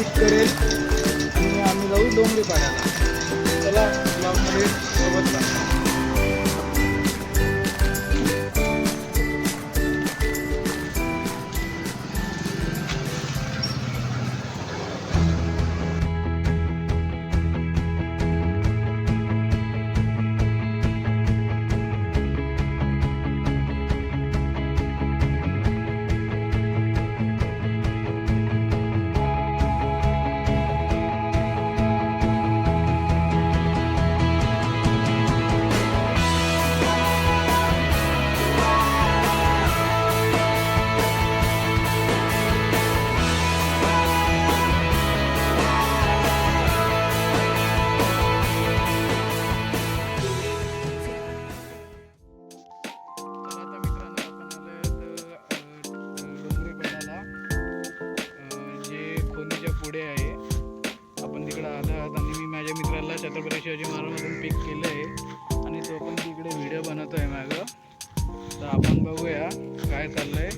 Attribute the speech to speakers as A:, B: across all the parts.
A: पिक करेल आणि आम्ही जाऊ डोंगरी पाड्याला. चला ब्लॉगमध्ये सोबत राहा. पुढे आहे आपण तिकडे आलो आहात आणि मी माझ्या मित्राला छत्रपती शिवाजी महाराजांमधून पिक केलं आहे आणि तो पण तिकडे व्हिडिओ बनवतो आहे मागं. तर आपण बघूया काय चाललं आहे.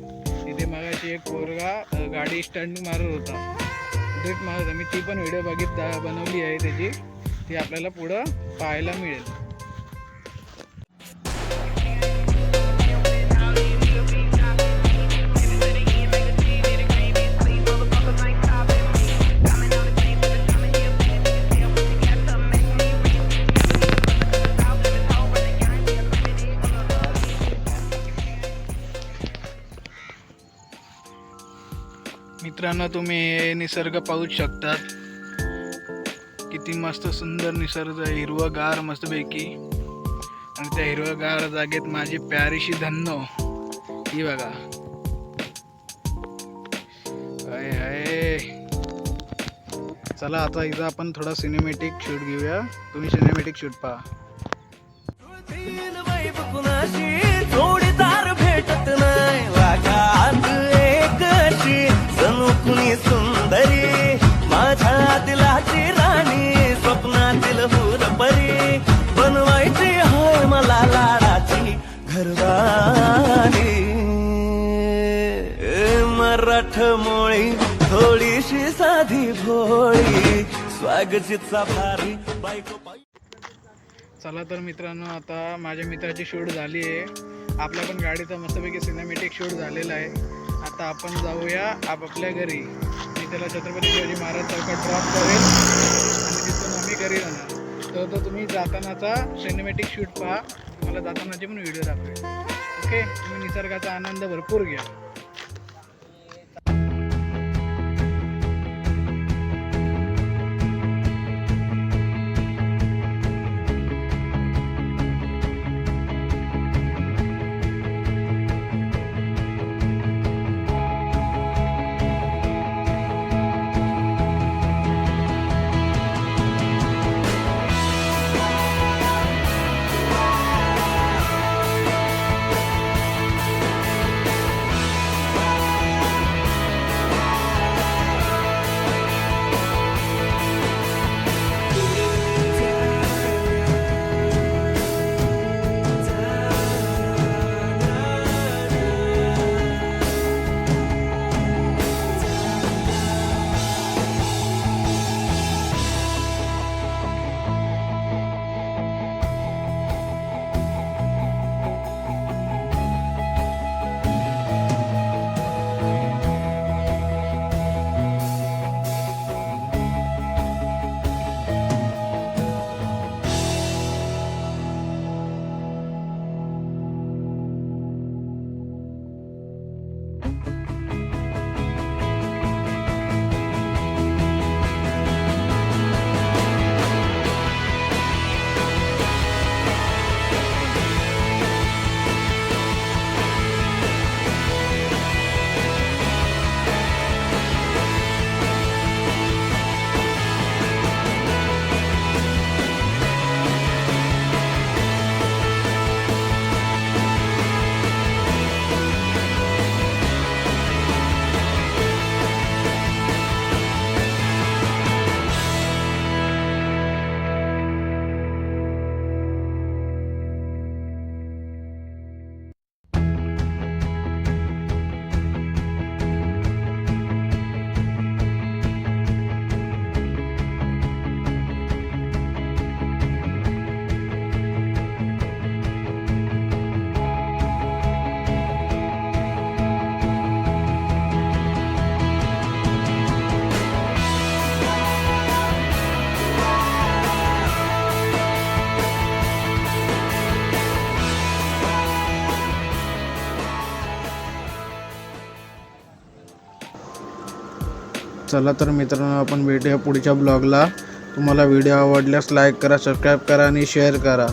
A: तिथे मागाशी एक पोरगा गाडी स्टंट मारत होता, ड्रिफ्ट मारत होता. मी ती पण व्हिडिओ बनवली आहे त्याची, ती आपल्याला पुढं पाहायला मिळेल. मित्रांनो, तुम्ही हे निसर्ग पाहूच शकतात. किती मस्त सुंदर निसर्ग, हिरवगार मस्तपैकी. आणि त्या हिरवगार जागेत माझी प्यारीशी धन्नो ही बघा. चला आता इथं आपण थोडा सिनेमॅटिक शूट घेऊया. तुम्ही सिनेमॅटिक शूट पहा.
B: जोडीदार भेटत नाही वागात एकशी जणू कुणी सुंदरी माझ्या दिलाची राणी स्वप्नातील हुरपरी बनवायची होय मला लाडाची घरवाणी. मराठमोळी थोडीशी साधी भोळी स्वागतीचा भारी बायको.
A: चला तर मित्रांनो, आता माझ्या मित्राची शूट झाली आहे. आपल्या पण गाडीचा मस्तपैकी सिनेमॅटिक शूट झालेला आहे. आता आपण जाऊया आपापल्या घरी. मी त्याला छत्रपती शिवाजी महाराज चौकात ड्रॉप करेल आणि तिथून आम्ही घरी जाणार. तर तुम्ही जातानाचा सिनेमॅटिक शूट पहा, तुम्हाला जातानाचे पण व्हिडिओ दाखवेल. ओके, तुम्ही निसर्गाचा आनंद भरपूर घ्या. चला तर मित्रांनो आपण भेटूया पुढच्या ब्लॉगला. तुम्हाला व्हिडिओ आवडल्यास लाईक करा, सबस्क्राईब करा आणि शेअर करा.